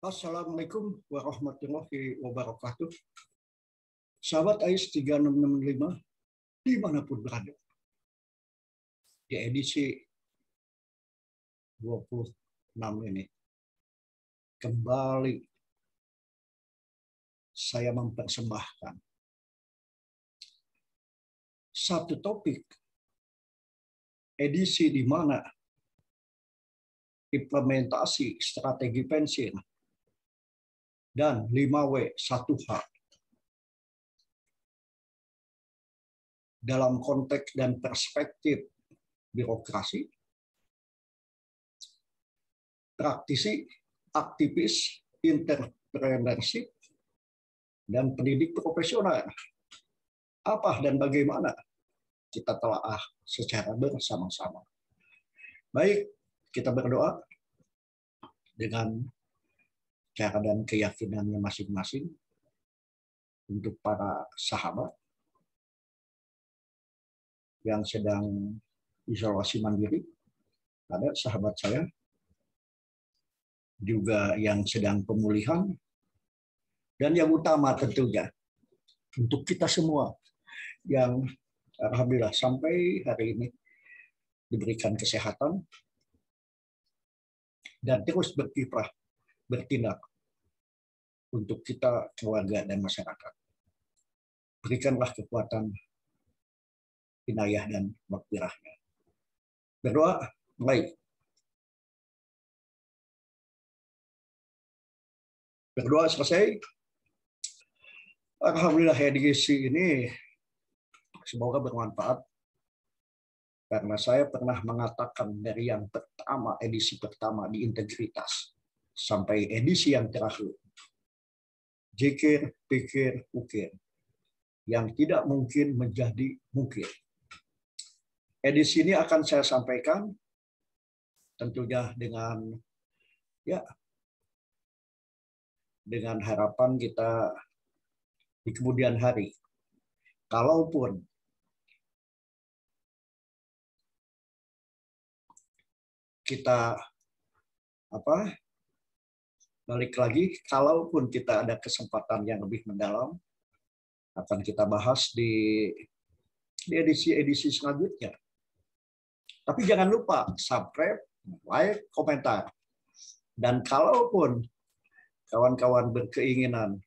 Assalamualaikum warahmatullahi wabarakatuh. Sahabat AIS 3665 dimanapun berada. Di edisi 26 ini kembali saya mempersembahkan satu topik edisi di mana implementasi strategi pensiun dan 5W 1H dalam konteks dan perspektif birokrasi, praktisi, aktivis, entrepreneurship, dan pendidik profesional. Apa dan bagaimana kita telah secara bersama-sama. Baik, kita berdoa dengan cara dan keyakinannya masing-masing untuk para sahabat yang sedang isolasi mandiri. Ada sahabat saya juga yang sedang pemulihan, dan yang utama tentunya untuk kita semua yang alhamdulillah sampai hari ini diberikan kesehatan dan terus berkiprah bertindak untuk kita, keluarga, dan masyarakat. Berikanlah kekuatan, inayah, dan maghfirahnya. Berdoa, baik. Berdoa selesai. Alhamdulillah edisi ini semoga bermanfaat. Karena saya pernah mengatakan dari yang pertama, edisi pertama di integritas, sampai edisi yang terakhir, jikir, pikir, ukir, yang tidak mungkin menjadi mungkin. Edisi ini akan saya sampaikan tentunya dengan harapan kita di kemudian hari, kalaupun kita balik lagi, kalaupun kita ada kesempatan yang lebih mendalam, akan kita bahas di edisi-edisi selanjutnya. Tapi jangan lupa subscribe, like, komentar. Dan kalaupun kawan-kawan berkeinginan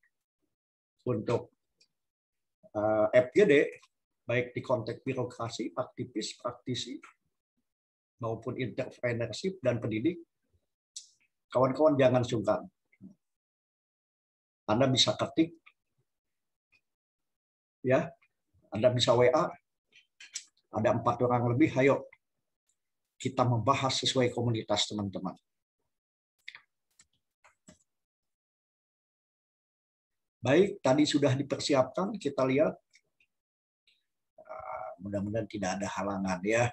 untuk FGD, baik di konteks birokrasi, aktivis, praktisi, maupun entrepreneurship dan pendidik, kawan-kawan jangan sungkan. Anda bisa ketik, ya, Anda bisa WA, ada 4 orang lebih, ayo kita membahas sesuai komunitas teman-teman. Baik, tadi sudah dipersiapkan, kita lihat. Mudah-mudahan tidak ada halangan ya.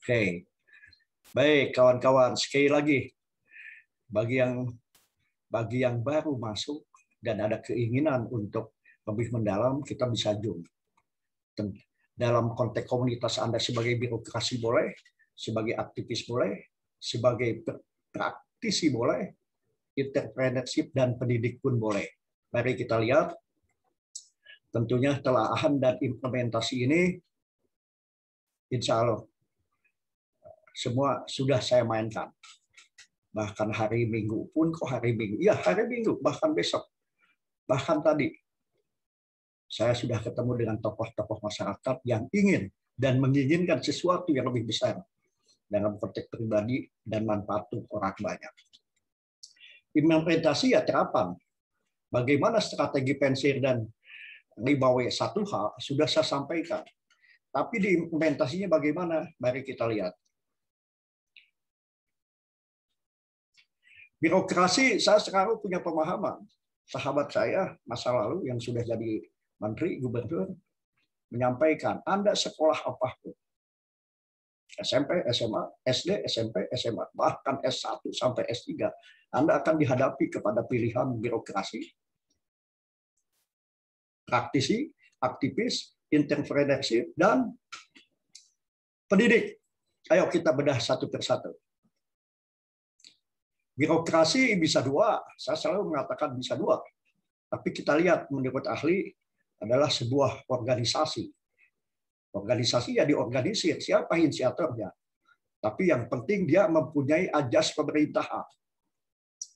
Oke. Baik, kawan-kawan, sekali lagi, bagi yang baru masuk dan ada keinginan untuk lebih mendalam, kita bisa Zoom. Dalam konteks komunitas Anda sebagai birokrasi boleh, sebagai aktivis boleh, sebagai praktisi boleh, entrepreneurship dan pendidik pun boleh. Mari kita lihat. Tentunya telaahan dan implementasi ini, insya Allah, semua sudah saya mainkan. Bahkan hari Minggu pun, hari Minggu, bahkan besok. Bahkan tadi, saya sudah ketemu dengan tokoh-tokoh masyarakat yang ingin dan menginginkan sesuatu yang lebih besar dalam konteks pribadi dan manfaat untuk orang banyak. Implementasi ya terapan. Bagaimana strategi pensiun dan 5W 1H sudah saya sampaikan. Tapi di implementasinya bagaimana? Mari kita lihat. Birokrasi, saya sekarang punya pemahaman. Sahabat saya masa lalu yang sudah jadi menteri, gubernur, menyampaikan, Anda sekolah apapun, SMP, SMA, SD, SMP, SMA, bahkan S1 sampai S3, Anda akan dihadapi kepada pilihan birokrasi, praktisi, aktivis, entrepreneurship, dan pendidik. Ayo kita bedah satu persatu. Birokrasi bisa dua, saya selalu mengatakan bisa dua. Tapi kita lihat menurut ahli adalah sebuah organisasi. Organisasi ya diorganisir, siapa inisiatornya. Tapi yang penting dia mempunyai ajas pemerintahan.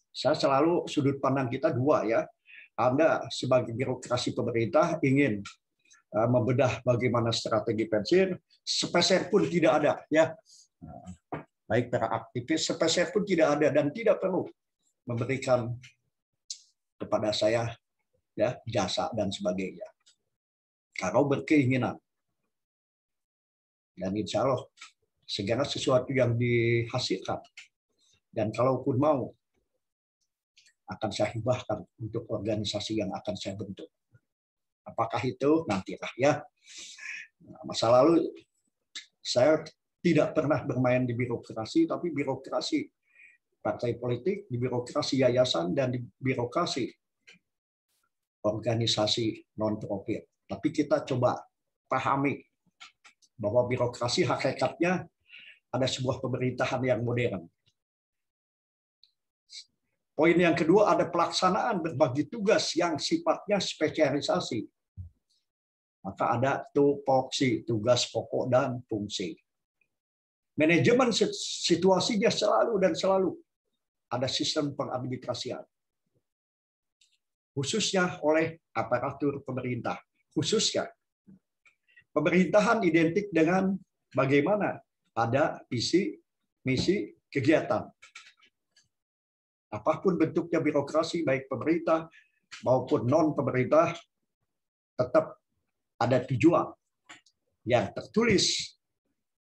Saya selalu sudut pandang kita dua ya. Anda sebagai birokrasi pemerintah ingin membedah bagaimana strategi pensiun, sepeser pun tidak ada ya. Baik para aktivis sepeser pun tidak ada dan tidak perlu memberikan kepada saya ya jasa dan sebagainya. Kalau berkeinginan dan insya Allah segala sesuatu yang dihasilkan dan kalaupun mau akan saya hibahkan untuk organisasi yang akan saya bentuk. Apakah itu nantilah ya. Masa lalu saya tidak pernah bermain di birokrasi, tapi birokrasi partai politik, di birokrasi yayasan, dan di birokrasi organisasi non-profit. Tapi kita coba pahami bahwa birokrasi hakikatnya ada sebuah pemerintahan yang modern. Poin yang kedua ada pelaksanaan berbagi tugas yang sifatnya spesialisasi. Maka ada tupoksi, tugas pokok dan fungsi. Manajemen situasinya selalu dan selalu ada sistem pengadministrasian. Khususnya oleh aparatur pemerintah. Khususnya pemerintahan identik dengan bagaimana ada visi, misi, kegiatan. Apapun bentuknya birokrasi, baik pemerintah maupun non-pemerintah, tetap ada tujuan yang tertulis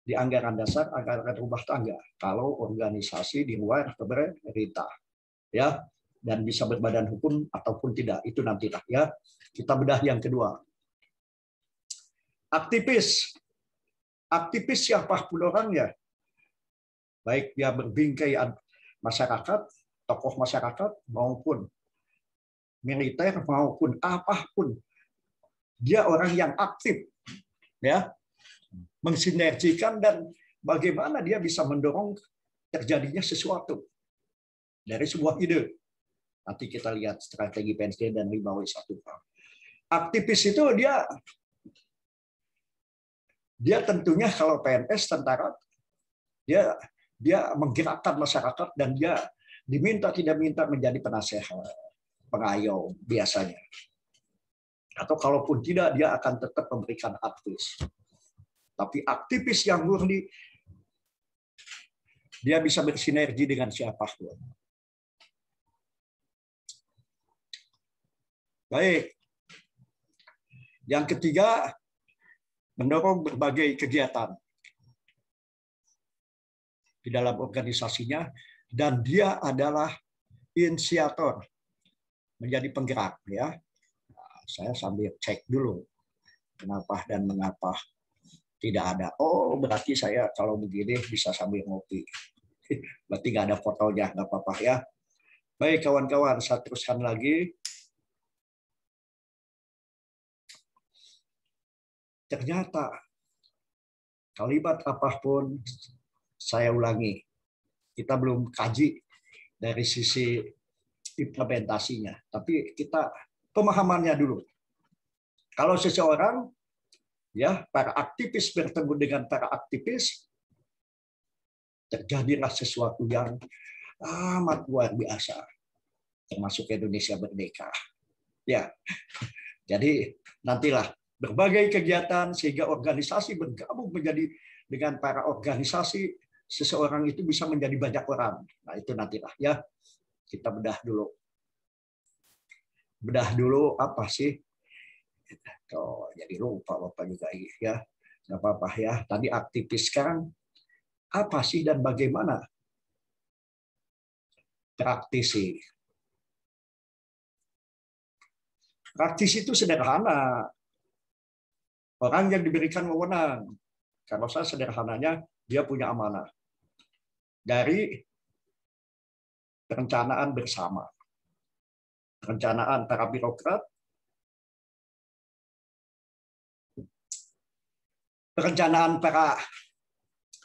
di anggaran dasar, anggaran rumah tangga. Kalau organisasi di luar pemerintah, ya, dan bisa berbadan hukum ataupun tidak, itu nantilah ya. Kita bedah yang kedua. Aktivis, aktivis siapapun orangnya, baik dia berbingkai masyarakat, tokoh masyarakat maupun militer maupun apapun, dia orang yang aktif, ya, mensinergikan dan bagaimana dia bisa mendorong terjadinya sesuatu dari sebuah ide. Nanti kita lihat strategi pensiun dan 5W1. Aktivis itu dia tentunya kalau PNS tentara dia menggerakkan masyarakat dan dia diminta tidak minta menjadi penasehat, pengayom biasanya. Atau kalaupun tidak dia akan tetap memberikan advice. Tapi aktivis yang murni, dia bisa bersinergi dengan siapapun. Baik. Yang ketiga, mendorong berbagai kegiatan di dalam organisasinya, dan dia adalah inisiator, menjadi penggerak. Ya, saya sambil cek dulu kenapa dan mengapa tidak ada. Oh, berarti saya kalau begini bisa sambil ngopi. Berarti nggak ada fotonya, nggak apa-apa ya. Baik kawan-kawan, saya teruskan lagi. Ternyata kalimat apapun saya ulangi, kita belum kaji dari sisi implementasinya, tapi kita pemahamannya dulu. Kalau seseorang, ya, para aktivis bertemu dengan para aktivis, terjadilah sesuatu yang amat luar biasa, termasuk Indonesia merdeka. Ya, jadi nantilah berbagai kegiatan sehingga organisasi bergabung menjadi dengan para organisasi, seseorang itu bisa menjadi banyak orang. Nah itu nantilah ya, kita bedah dulu. Bedah dulu apa sih? Oh, jadi lupa Bapak juga ya. Nggak apa-apa ya. Tadi aktivis, sekarang apa sih dan bagaimana praktisi? Praktisi itu sederhana. Orang yang diberikan wewenang. Kalau saya sederhananya, dia punya amanah. Dari perencanaan bersama. Perencanaan para birokrat, perencanaan para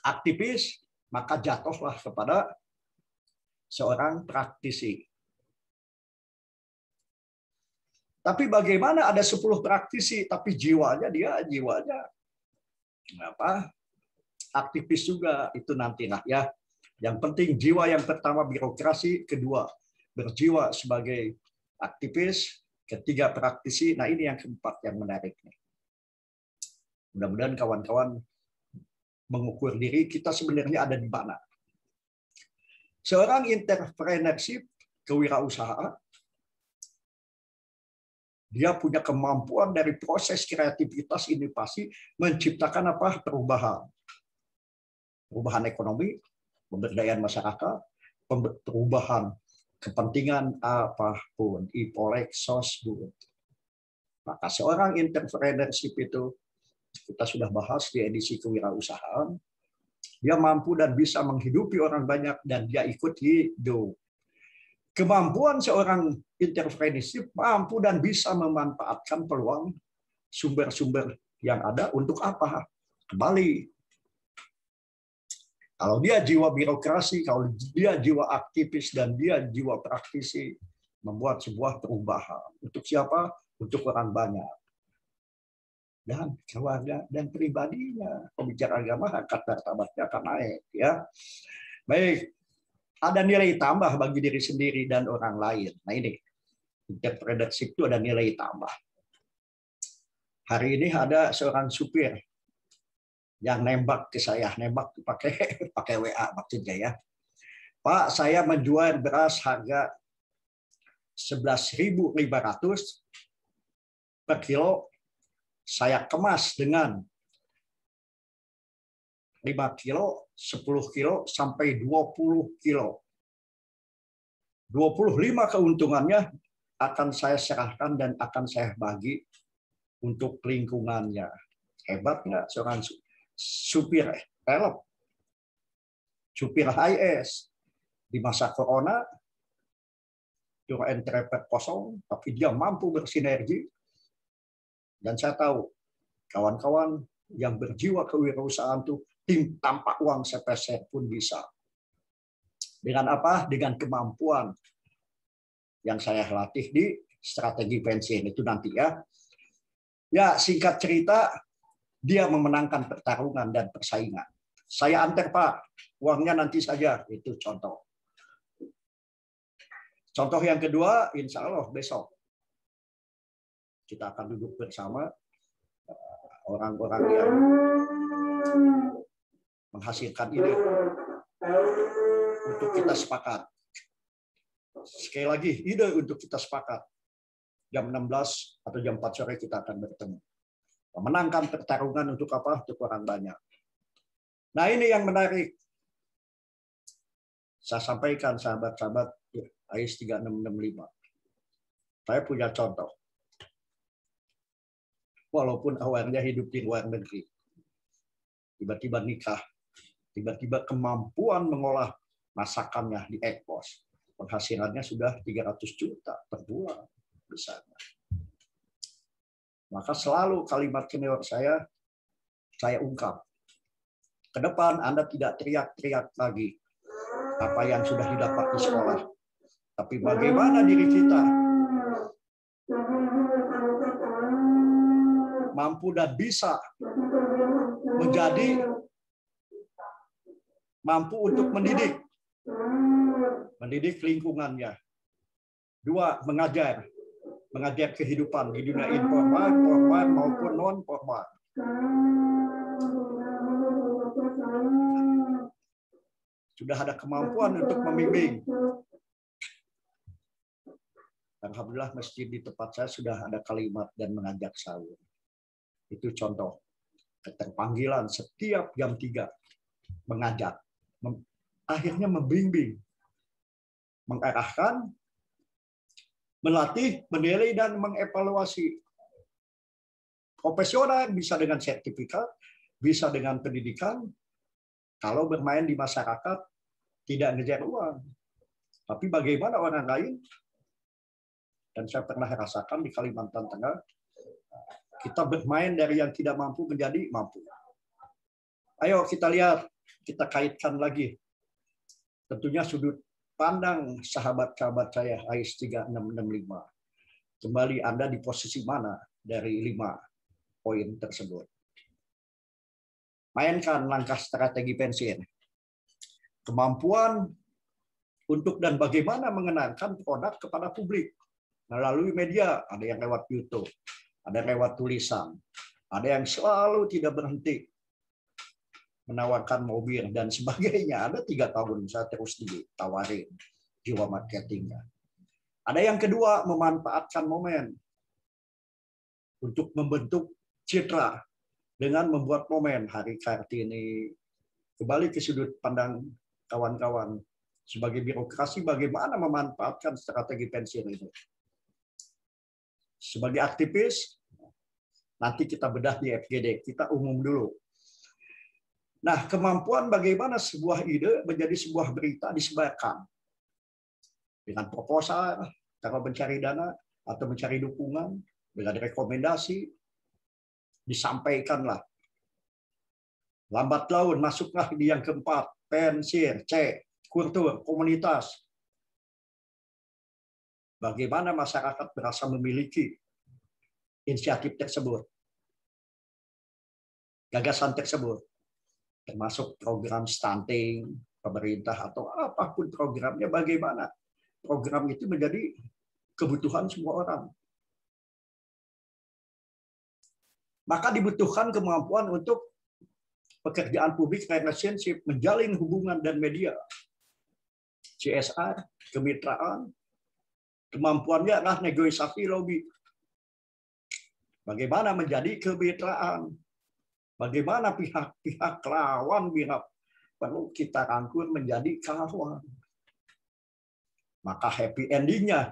aktivis, maka jatuhlah kepada seorang praktisi. Tapi bagaimana ada 10 praktisi, tapi jiwanya apa? Aktivis juga, itu nantilah ya. Yang penting jiwa yang pertama birokrasi, kedua berjiwa sebagai aktivis, ketiga praktisi. Nah ini yang keempat yang menarik. Mudah-mudahan kawan-kawan mengukur diri kita sebenarnya ada di mana. Seorang entrepreneurship, kewirausahaan, dia punya kemampuan dari proses kreativitas inovasi menciptakan apa? Perubahan ekonomi, pemberdayaan masyarakat, perubahan kepentingan apapun, ipolek, sosbud. Maka seorang entrepreneurship itu kita sudah bahas di edisi kewirausahaan, dia mampu dan bisa menghidupi orang banyak dan dia ikut hidup. Kemampuan seorang entrepreneurship mampu dan bisa memanfaatkan peluang sumber-sumber yang ada untuk apa? Kembali. Kalau dia jiwa birokrasi, kalau dia jiwa aktivis, dan dia jiwa praktisi, membuat sebuah perubahan. Untuk siapa? Untuk orang banyak. Dan keluarga dan pribadinya. Pembicara agama, harkat martabatnya akan naik. Ya. Baik. Ada nilai tambah bagi diri sendiri dan orang lain. Nah ini, entrepreneurship itu ada nilai tambah. Hari ini ada seorang supir yang nembak ke saya, nembak pakai WA maksudnya ya. Pak, saya menjual beras harga 11.500 per kilo. Saya kemas dengan 5 kilo, 10 kilo, sampai 20 kilo. 25 keuntungannya akan saya serahkan dan akan saya bagi untuk lingkungannya. Hebat nggak seorang supir pelep, supir HIS di masa corona, tour and travel kosong, tapi dia mampu bersinergi. Dan saya tahu kawan-kawan yang berjiwa kewirausahaan itu tim tanpa uang sepeser pun bisa. Dengan apa? Dengan kemampuan yang saya latih di strategi pensiun itu nanti ya. Ya, singkat cerita, dia memenangkan pertarungan dan persaingan. Saya antar Pak, uangnya nanti saja. Itu contoh. Contoh yang kedua, insya Allah besok kita akan duduk bersama orang-orang yang menghasilkan ide untuk kita sepakat. Sekali lagi, ide untuk kita sepakat. Jam 16 atau jam 4 sore kita akan bertemu. Memenangkan pertarungan untuk apa? Untuk orang banyak. Nah ini yang menarik. Saya sampaikan sahabat-sahabat AIS 3665. Saya punya contoh. Walaupun awalnya hidup di luar negeri. Tiba-tiba nikah. Tiba-tiba kemampuan mengolah masakannya di ekspos. Penghasilannya sudah 300 juta per bulan. Besarnya. Maka selalu kalimat senior saya ungkap. Ke depan Anda tidak teriak-teriak lagi apa yang sudah didapat di sekolah. Tapi bagaimana diri kita mampu dan bisa menjadi mampu untuk mendidik lingkungannya. Dua, mengajar kehidupan di dunia informal, formal maupun non formal. Sudah ada kemampuan untuk membimbing. Alhamdulillah masjid di tempat saya sudah ada kalimat dan mengajak sahur. Itu contoh keterpanggilan setiap jam 3 mengajak, akhirnya membimbing, mengarahkan, melatih, menilai dan mengevaluasi. Profesional bisa dengan sertifikat, bisa dengan pendidikan. Kalau bermain di masyarakat tidak ngejar uang. Tapi bagaimana orang lain? Dan saya pernah rasakan di Kalimantan Tengah, kita bermain dari yang tidak mampu menjadi mampu. Ayo kita lihat, kita kaitkan lagi. Tentunya sudut pandang sahabat-sahabat saya AIS 3665. Kembali Anda di posisi mana dari 5 poin tersebut. Mainkan langkah strategi pensiun. Kemampuan untuk dan bagaimana mengenalkan produk kepada publik melalui media. Ada yang lewat YouTube, ada yang lewat tulisan, ada yang selalu tidak berhenti menawarkan mobil dan sebagainya. Ada 3 tahun saya terus ditawarin jiwa marketingnya. Ada yang kedua, memanfaatkan momen untuk membentuk citra dengan membuat momen Hari Kartini. Kembali ke sudut pandang kawan-kawan sebagai birokrasi, bagaimana memanfaatkan strategi pensiun ini. Sebagai aktivis, nanti kita bedah di FGD, kita umum dulu. Nah, kemampuan bagaimana sebuah ide menjadi sebuah berita disebarkan. Dengan proposal, cara mencari dana, atau mencari dukungan, dengan rekomendasi, disampaikanlah. Lambat laun, masuklah di yang keempat, pensiun, C, kultur, komunitas. Bagaimana masyarakat merasa memiliki inisiatif tersebut, gagasan tersebut. Termasuk program stunting pemerintah atau apapun programnya, bagaimana program itu menjadi kebutuhan semua orang. Maka dibutuhkan kemampuan untuk pekerjaan publik relationship, menjalin hubungan dan media. CSR, kemitraan, kemampuannya adalah negosiasi lobby. Bagaimana menjadi kemitraan? Bagaimana pihak-pihak lawan pihak perlu kita rangkul menjadi kawan. Maka happy endingnya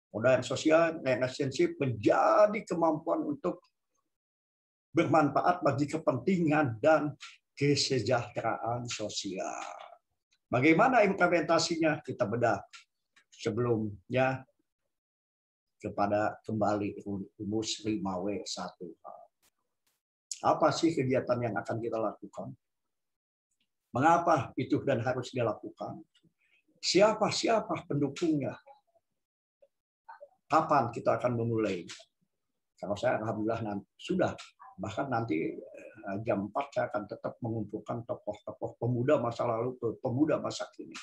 modal sosial relationship menjadi kemampuan untuk bermanfaat bagi kepentingan dan kesejahteraan sosial. Bagaimana implementasinya kita bedah sebelumnya kepada kembali rumus 5W1H. Apa sih kegiatan yang akan kita lakukan? Mengapa itu dan harus dilakukan? Siapa pendukungnya? Kapan kita akan memulai? Kalau saya alhamdulillah sudah, bahkan nanti jam 4 saya akan tetap mengumpulkan tokoh-tokoh pemuda masa lalu ke pemuda masa kini.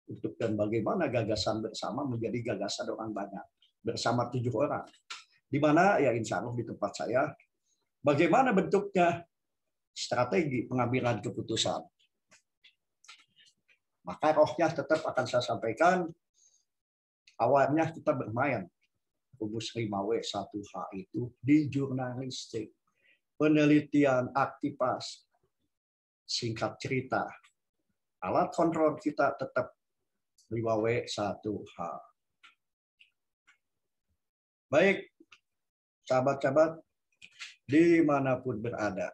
Untuk dan bagaimana gagasan bersama menjadi gagasan orang banyak. Bersama 7 orang. Di mana ya insya Allah di tempat saya. Bagaimana bentuknya? Strategi pengambilan keputusan. Maka rohnya tetap akan saya sampaikan. Awalnya kita bermain rumus 5W1H itu di jurnalistik, penelitian, aktivitas, singkat cerita. Alat kontrol kita tetap 5W1H. Baik, sahabat-sahabat, dimanapun berada.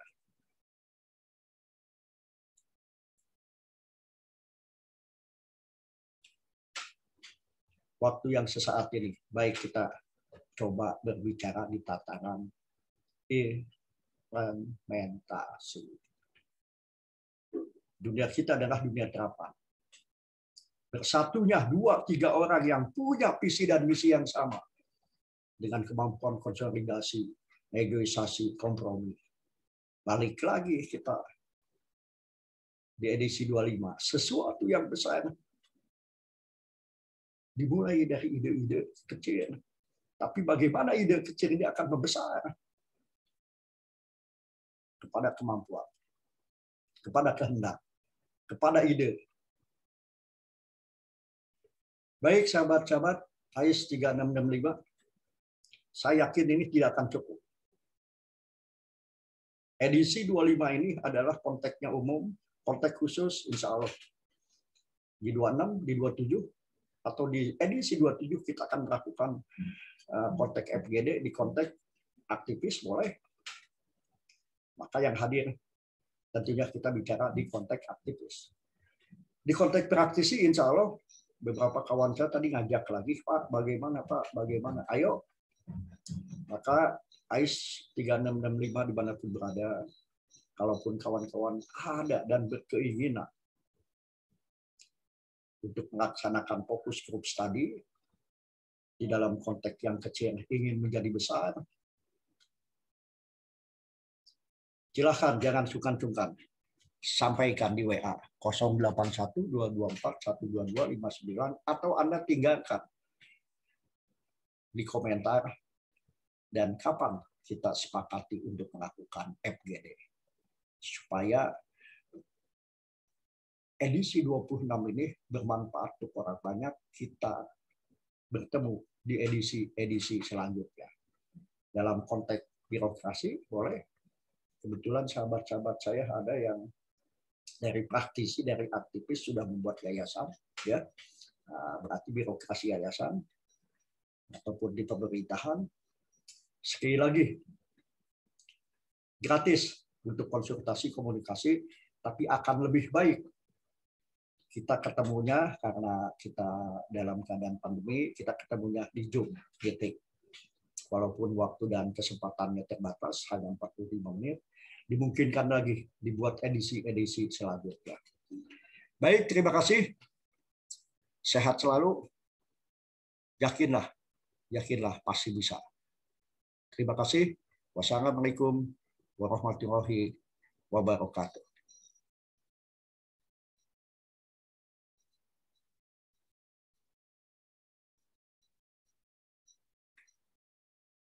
Waktu yang sesaat ini, baik kita coba berbicara di tatanan implementasi. Dunia kita adalah dunia terapan. Bersatunya 2-3 orang yang punya visi dan misi yang sama. Dengan kemampuan konsolidasi, negosiasi, kompromi. Balik lagi kita di edisi 25. Sesuatu yang besar. Dimulai dari ide-ide kecil. Tapi bagaimana ide kecil ini akan membesar? Kepada kemampuan. Kepada kehendak. Kepada ide. Baik sahabat-sahabat, AIS 3665. Saya yakin ini tidak akan cukup. Edisi 25 ini adalah konteksnya umum, konteks khusus insya Allah. Di 26, di 27, atau di edisi 27 kita akan melakukan konteks FGD di konteks aktivis boleh. Maka yang hadir tentunya kita bicara di konteks aktivis. Di konteks praktisi insya Allah beberapa kawan saya tadi ngajak lagi, Pak, bagaimana Pak, bagaimana? Ayo. Maka AIS 3665 dimanapun berada, kalaupun kawan-kawan ada dan berkeinginan untuk melaksanakan fokus group study di dalam konteks yang kecil ingin menjadi besar, silahkan jangan sungkan-sungkan. Sampaikan di WA 081224122259 atau Anda tinggalkan di komentar dan kapan kita sepakati untuk melakukan FGD. Supaya edisi 26 ini bermanfaat untuk orang banyak, kita bertemu di edisi selanjutnya. Dalam konteks birokrasi, boleh. Kebetulan sahabat-sahabat saya ada yang dari praktisi, dari aktivis sudah membuat yayasan, ya, berarti birokrasi yayasan ataupun di pemerintahan. Sekali lagi, gratis untuk konsultasi komunikasi, tapi akan lebih baik kita ketemunya karena kita dalam keadaan pandemi, kita ketemunya di Zoom, GT. Walaupun waktu dan kesempatannya terbatas, hanya 45 menit, dimungkinkan lagi dibuat edisi-edisi selanjutnya. Baik, terima kasih. Sehat selalu. Yakinlah pasti bisa. Terima kasih. Wassalamualaikum warahmatullahi wabarakatuh.